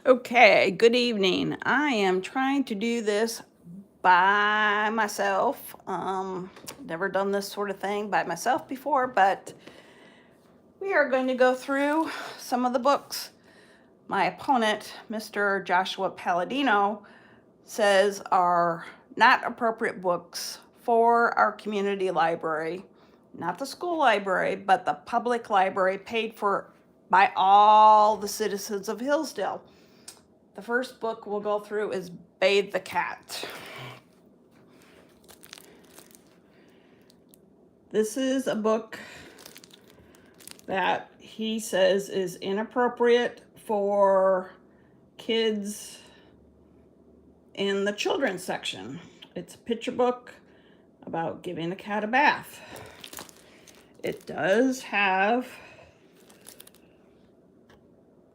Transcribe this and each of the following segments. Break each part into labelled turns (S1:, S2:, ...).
S1: Okay, good evening. I am trying to do this by myself. Never done this sort of thing by myself before, but we are going to go through some of the books. My opponent, Mr. Joshua Palladino, says are not appropriate books for our community library, not the school library, but the public library paid for by all the citizens of Hillsdale. The first book we'll go through is Bathe the Cat. This is a book that he says is inappropriate for kids in the children's section. It's a picture book about giving a cat a bath. It does have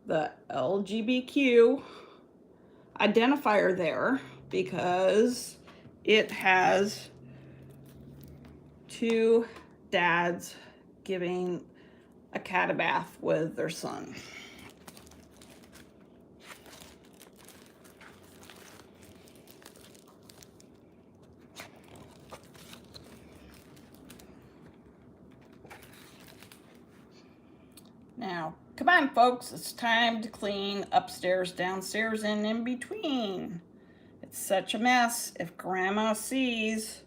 S1: the LGBTQ identifier there because it has two dads giving a cat a bath with their son. Now, come on, folks, it's time to clean upstairs, downstairs, and in between. It's such a mess. If Grandma sees,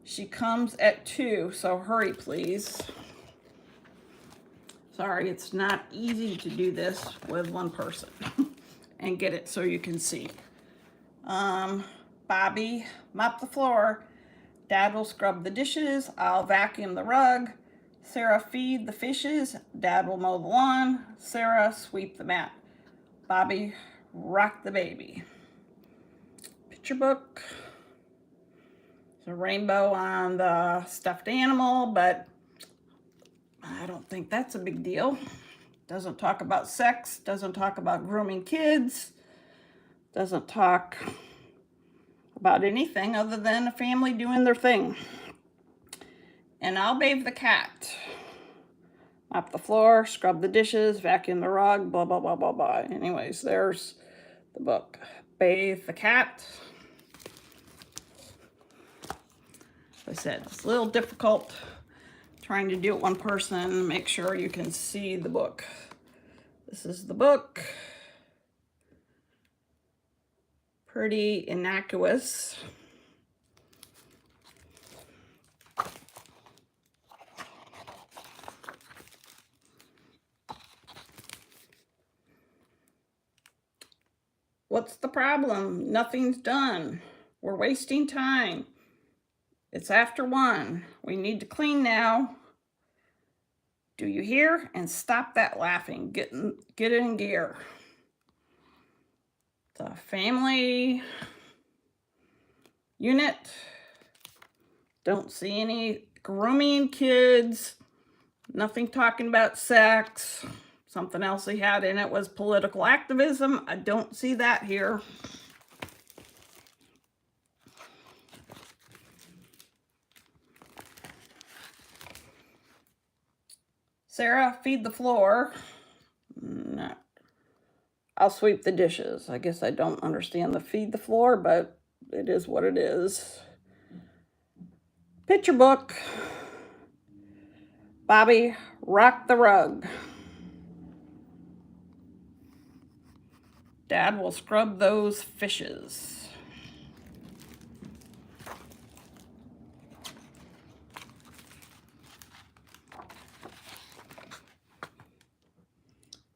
S1: she comes at 2, so hurry, please. Sorry, it's not easy to do this with one person and get it so you can see. Bobby, mop the floor. Dad will scrub the dishes. I'll vacuum the rug. Sarah, feed the fishes. Dad will mow the lawn. Sarah, sweep the mat. Bobby, rock the baby. Picture book. There's a rainbow on the stuffed animal, but I don't think that's a big deal. Doesn't talk about sex. Doesn't talk about grooming kids. Doesn't talk about anything other than a family doing their thing. And I'll bathe the cat. Mop the floor, scrub the dishes, vacuum the rug, blah, blah, blah, blah, blah. Anyways, there's the book. Bathe the cat. As I said, it's a little difficult trying to do it one person. Make sure you can see the book. This is the book. Pretty innocuous. What's the problem? Nothing's done. We're wasting time. It's after 1. We need to clean now. Do you hear? And stop that laughing. Get it in gear. The family unit. Don't see any grooming kids. Nothing talking about sex. Something else he had in it was political activism. I don't see that here. Sarah, feed the floor. No. I'll sweep the dishes. I guess I don't understand the feed the floor, but it is what it is. Picture book. Bobby, rock the rug. Dad will scrub those fishes.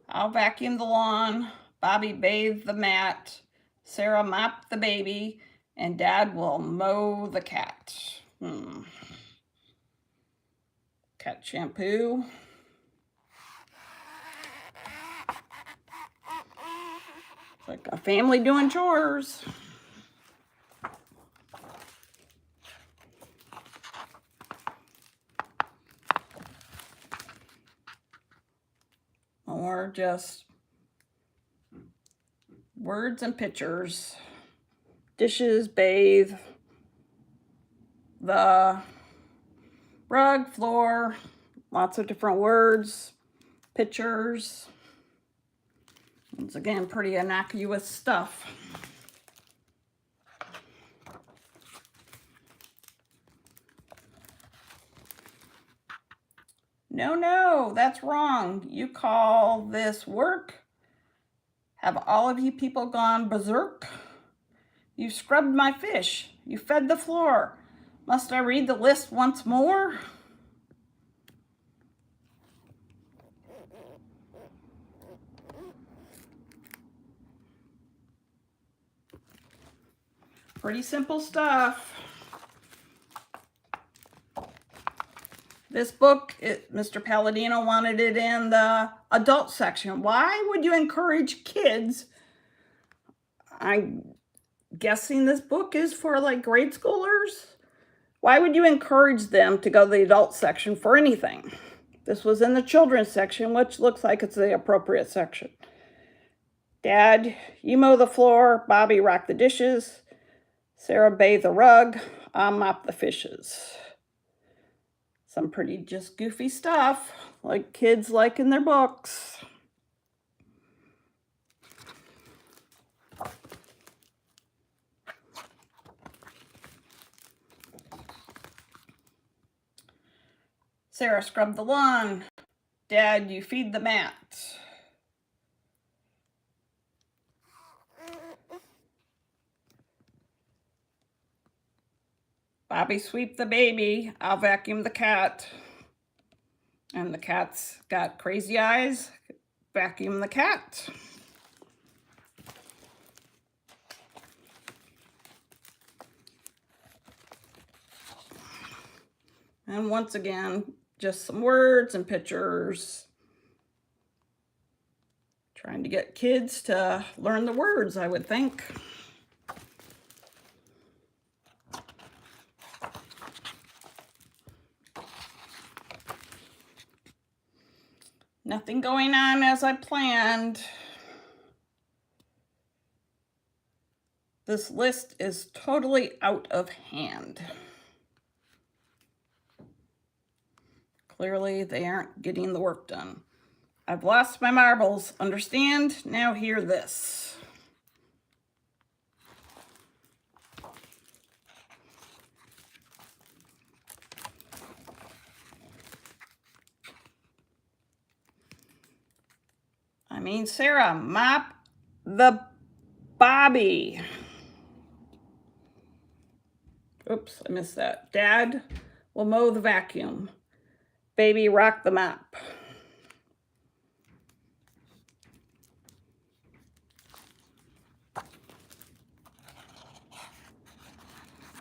S1: I'll vacuum the lawn. Bobby bathe the mat. Sarah mop the baby. And Dad will mow the cat. Cat shampoo. It's like a family doing chores. Or just words and pictures. Dishes, bathe, the rug, floor, lots of different words, pictures. It's again pretty innocuous stuff. No, that's wrong. You call this work? Have all of you people gone berserk? You scrubbed my fish. You fed the floor. Must I read the list once more? Pretty simple stuff. This book, Mr. Palladino wanted it in the adult section. Why would you encourage kids? I'm guessing this book is for like grade schoolers. Why would you encourage them to go to the adult section for anything? This was in the children's section, which looks like it's the appropriate section. Dad, you mow the floor. Bobby, rock the dishes. Sarah, bathe the rug. I'll mop the fishes. Some pretty just goofy stuff, like kids like in their books. Sarah, scrub the lawn. Dad, you feed the mat. Bobby, sweep the baby. I'll vacuum the cat. And the cat's got crazy eyes. Vacuum the cat. And once again, just some words and pictures. Trying to get kids to learn the words, I would think. Nothing going on as I planned. This list is totally out of hand. Clearly, they aren't getting the work done. I've lost my marbles, understand? Now hear this. Sarah, mop the Bobby. Oops, I missed that. Dad will mow the vacuum. Baby, rock the mop.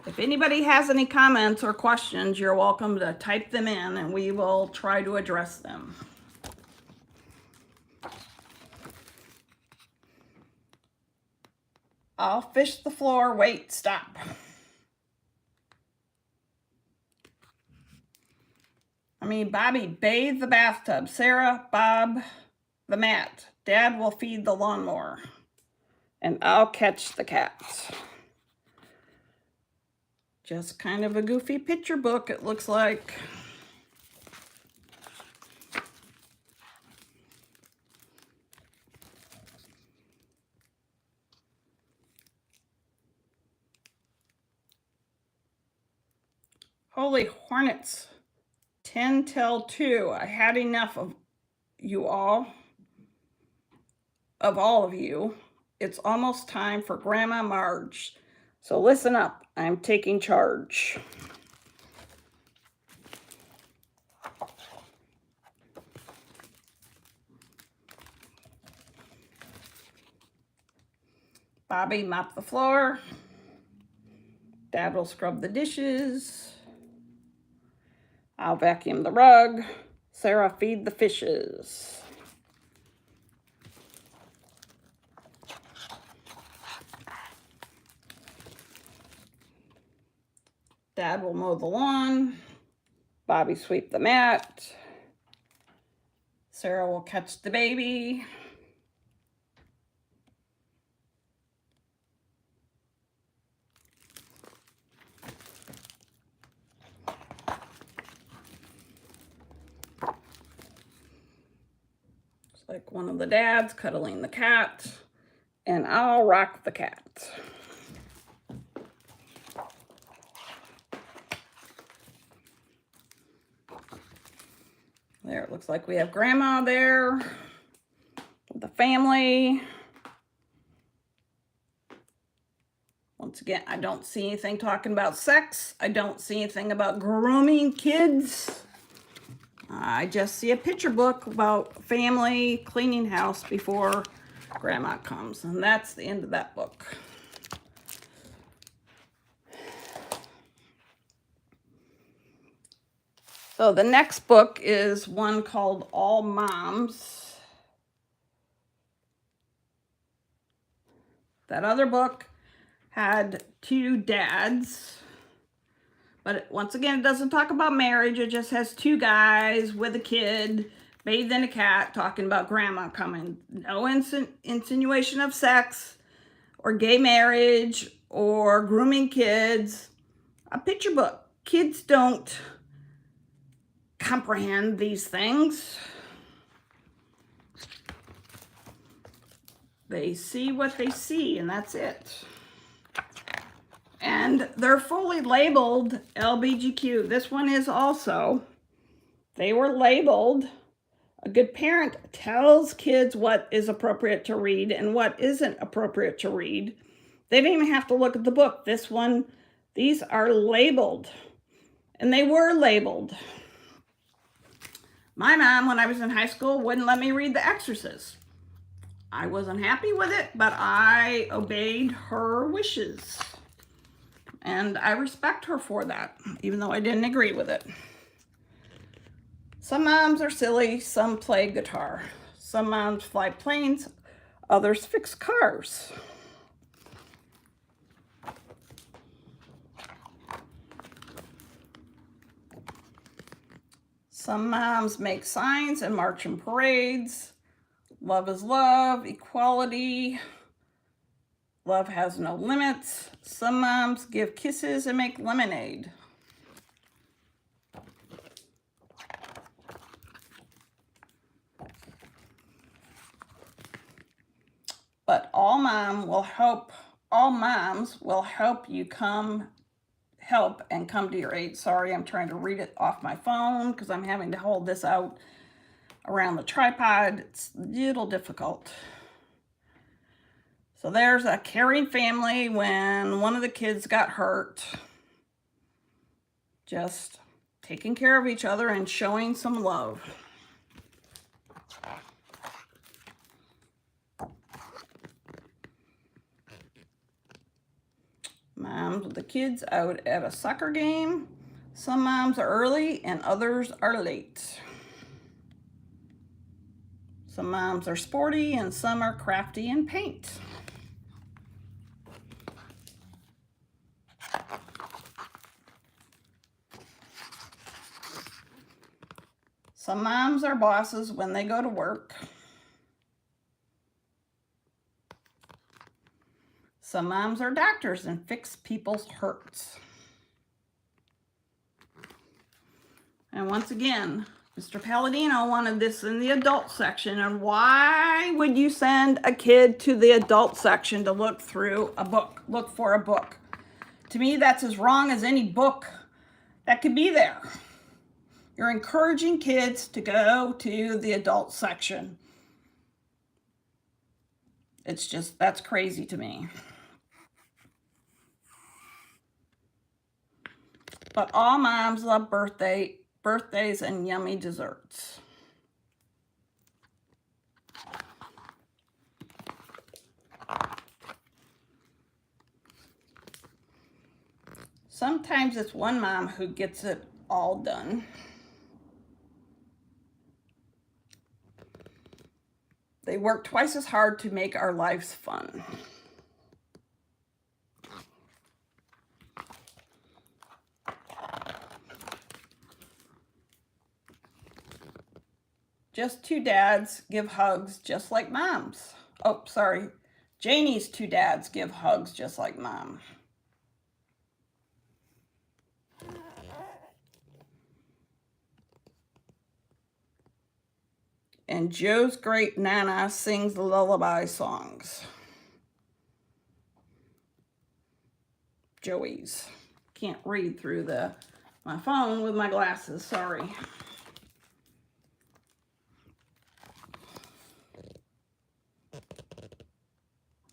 S1: If anybody has any comments or questions, you're welcome to type them in and we will try to address them. I'll fish the floor. Wait, stop. Bobby, bathe the bathtub. Sarah, Bob, the mat. Dad will feed the lawnmower. And I'll catch the cat. Just kind of a goofy picture book, it looks like. Holy hornets. 10 till 2. I had enough of you all. Of all of you. It's almost time for Grandma Marge. So listen up. I'm taking charge. Bobby, mop the floor. Dad will scrub the dishes. I'll vacuum the rug. Sarah, feed the fishes. Dad will mow the lawn. Bobby, sweep the mat. Sarah will catch the baby. Like one of the dads cuddling the cat, and I'll rock the cat. There, it looks like we have Grandma there with the family. Once again, I don't see anything talking about sex. I don't see anything about grooming kids. I just see a picture book about family cleaning house before Grandma comes, and that's the end of that book. So the next book is one called All Moms. That other book had two dads, but once again, it doesn't talk about marriage. It just has two guys with a kid bathed in a cat talking about Grandma coming. No insinuation of sex or gay marriage or grooming kids. A picture book. Kids don't comprehend these things. They see what they see, and that's it. And they're fully labeled LBGQ. This one is also. They were labeled. A good parent tells kids what is appropriate to read and what isn't appropriate to read. They didn't even have to look at the book. This one, these are labeled. And they were labeled. My mom, when I was in high school, wouldn't let me read The Exorcist. I wasn't happy with it, but I obeyed her wishes. And I respect her for that, even though I didn't agree with it. Some moms are silly, some play guitar. Some moms fly planes, others fix cars. Some moms make signs and march in parades. Love is love, equality. Love has no limits. Some moms give kisses and make lemonade. But all moms will help you help and come to your aid. Sorry, I'm trying to read it off my phone because I'm having to hold this out around the tripod. It's a little difficult. So there's a caring family when one of the kids got hurt. Just taking care of each other and showing some love. Moms with the kids out at a soccer game. Some moms are early and others are late. Some moms are sporty and some are crafty and paint. Some moms are bosses when they go to work. Some moms are doctors and fix people's hurts. And once again, Mr. Palladino wanted this in the adult section. And why would you send a kid to the adult section to look through a book, look for a book? To me, that's as wrong as any book that could be there. You're encouraging kids to go to the adult section. It's just, that's crazy to me. But all moms love birthdays and yummy desserts. Sometimes it's one mom who gets it all done. They work twice as hard to make our lives fun. Just two dads give hugs just like moms. Oh, sorry. Janie's two dads give hugs just like mom. and Joe's great Nana sings the lullaby songs. Joey's. Can't read through my phone with my glasses, sorry.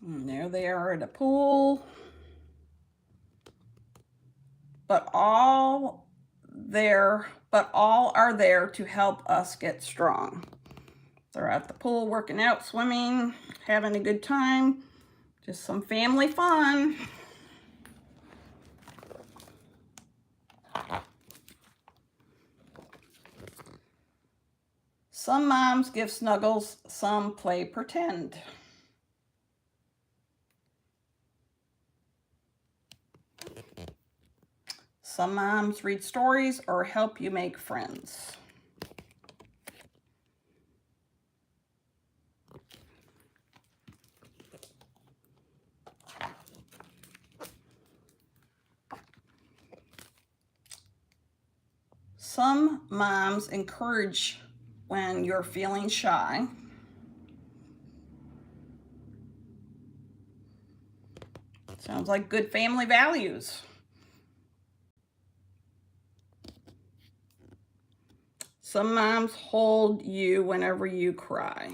S1: And there they are at a pool. But all are there to help us get strong. They're at the pool working out, swimming, having a good time. Just some family fun. Some moms give snuggles, some play pretend. Some moms read stories or help you make friends. Some moms encourage when you're feeling shy. Sounds like good family values. Some moms hold you whenever you cry.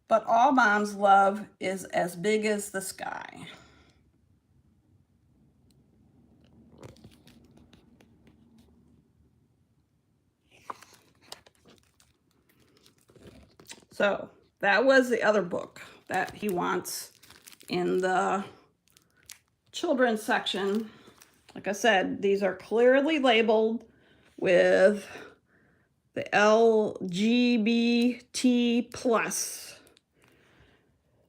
S1: But all moms' love is as big as the sky. So that was the other book that he wants in the children's section. Like I said, these are clearly labeled with the LGBT plus.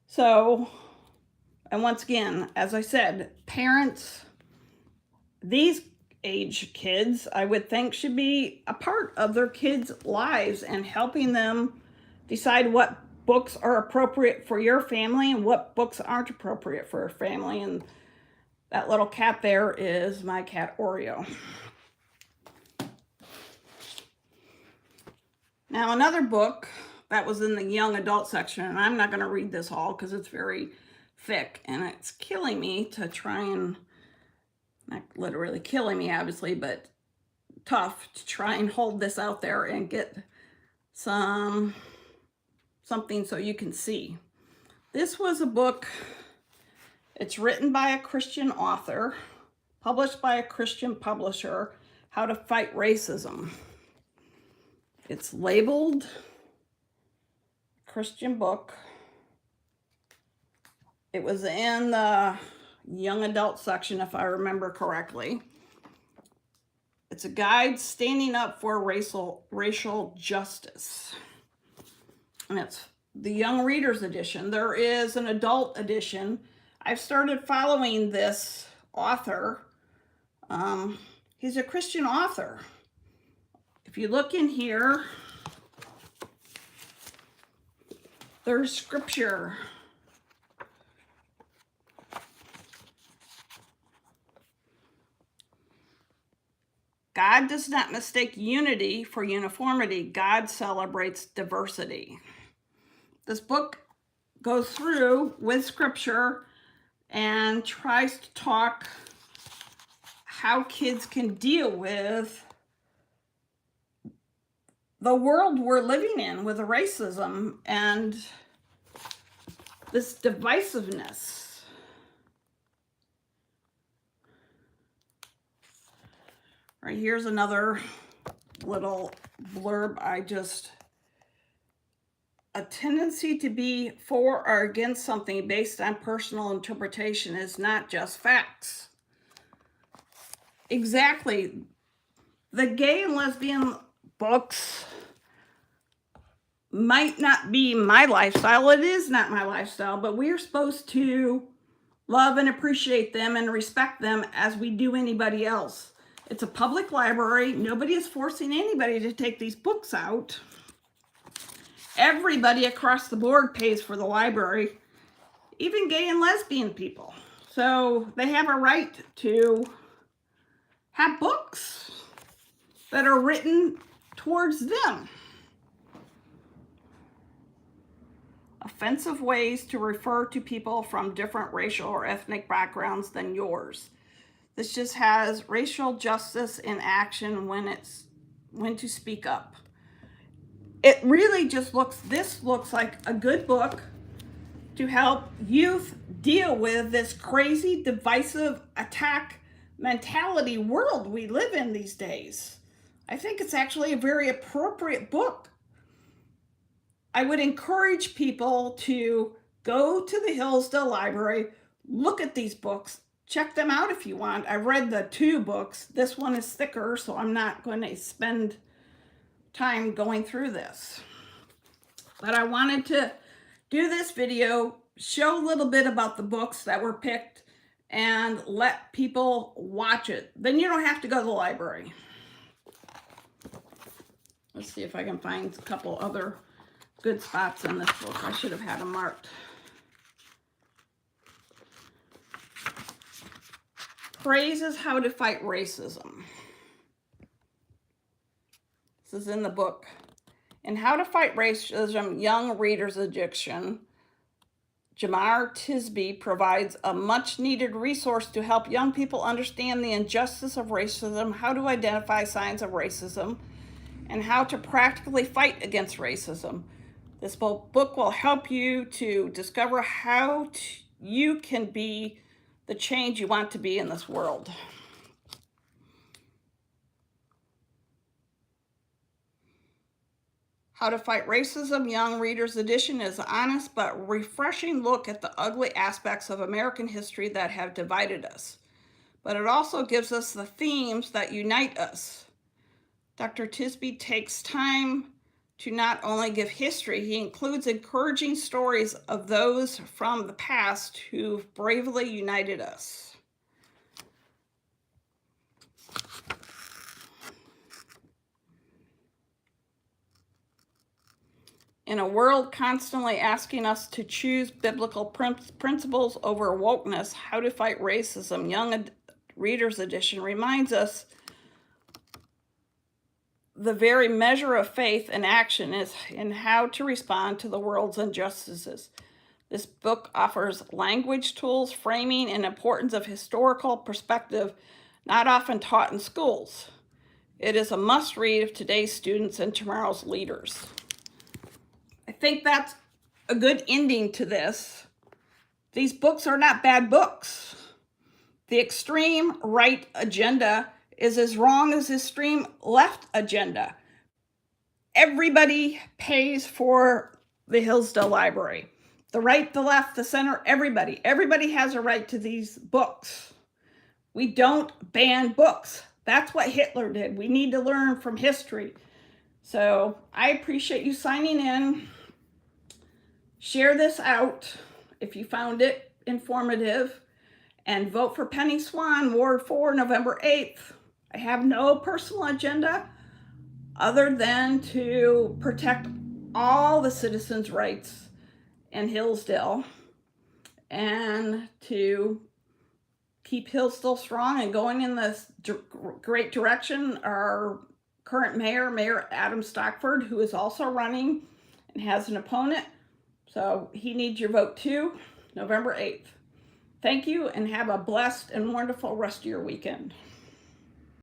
S1: So, and once again, as I said, parents, these age kids, I would think should be a part of their kids' lives and helping them decide what books are appropriate for your family and what books aren't appropriate for your family. And that little cat there is my cat Oreo. Now another book that was in the young adult section, and I'm not going to read this all because it's very thick and it's killing me to try and, not literally killing me obviously, but tough to try and hold this out there and get something so you can see. This was a book, it's written by a Christian author, published by a Christian publisher, How to Fight Racism. It's labeled Christian book. It was in the young adult section, if I remember correctly. It's a guide standing up for racial justice. And it's the young readers edition. There is an adult edition. I've started following this author. He's a Christian author. If you look in here, there's scripture. God does not mistake unity for uniformity. God celebrates diversity. This book goes through with scripture and tries to talk how kids can deal with the world we're living in with the racism and this divisiveness. Right, here's another little blurb. A tendency to be for or against something based on personal interpretation is not just facts. Exactly. The gay and lesbian books might not be my lifestyle. It is not my lifestyle, but we are supposed to love and appreciate them and respect them as we do anybody else. It's a public library. Nobody is forcing anybody to take these books out. Everybody across the board pays for the library, even gay and lesbian people. So they have a right to have books that are written towards them. Offensive ways to refer to people from different racial or ethnic backgrounds than yours. This just has racial justice in action when to speak up. It really just this looks like a good book to help youth deal with this crazy, divisive attack mentality world we live in these days. I think it's actually a very appropriate book. I would encourage people to go to the Hillsdale Library, look at these books, check them out if you want. I've read the 2 books. This one is thicker, so I'm not going to spend time going through this. But I wanted to do this video, show a little bit about the books that were picked, and let people watch it. Then you don't have to go to the library. Let's see if I can find a couple other good spots in this book. I should have had them marked. Phrases How to Fight Racism. This is in the book. In How to Fight Racism, Young Reader's Edition, Jemar Tisby provides a much-needed resource to help young people understand the injustice of racism, how to identify signs of racism, and how to practically fight against racism. This book will help you to discover how you can be the change you want to be in this world. How to Fight Racism, Young Reader's Edition is an honest but refreshing look at the ugly aspects of American history that have divided us. But it also gives us the themes that unite us. Dr. Tisby takes time to not only give history, he includes encouraging stories of those from the past who've bravely united us. In a world constantly asking us to choose biblical principles over wokeness, How to Fight Racism, Young Reader's Edition reminds us the very measure of faith and action is in how to respond to the world's injustices. This book offers language tools, framing, and importance of historical perspective not often taught in schools. It is a must-read of today's students and tomorrow's leaders. I think that's a good ending to this. These books are not bad books. The extreme right agenda is as wrong as the extreme left agenda. Everybody pays for the Hillsdale Library. The right, the left, the center, everybody. Everybody has a right to these books. We don't ban books. That's what Hitler did. We need to learn from history. So I appreciate you signing in. Share this out if you found it informative. And vote for Penny Swan, Ward 4, November 8th. I have no personal agenda other than to protect all the citizens' rights in Hillsdale and to keep Hillsdale strong and going in this great direction. Our current mayor, Mayor Adam Stockford, who is also running and has an opponent. So he needs your vote too, November 8th. Thank you and have a blessed and wonderful rest of your weekend.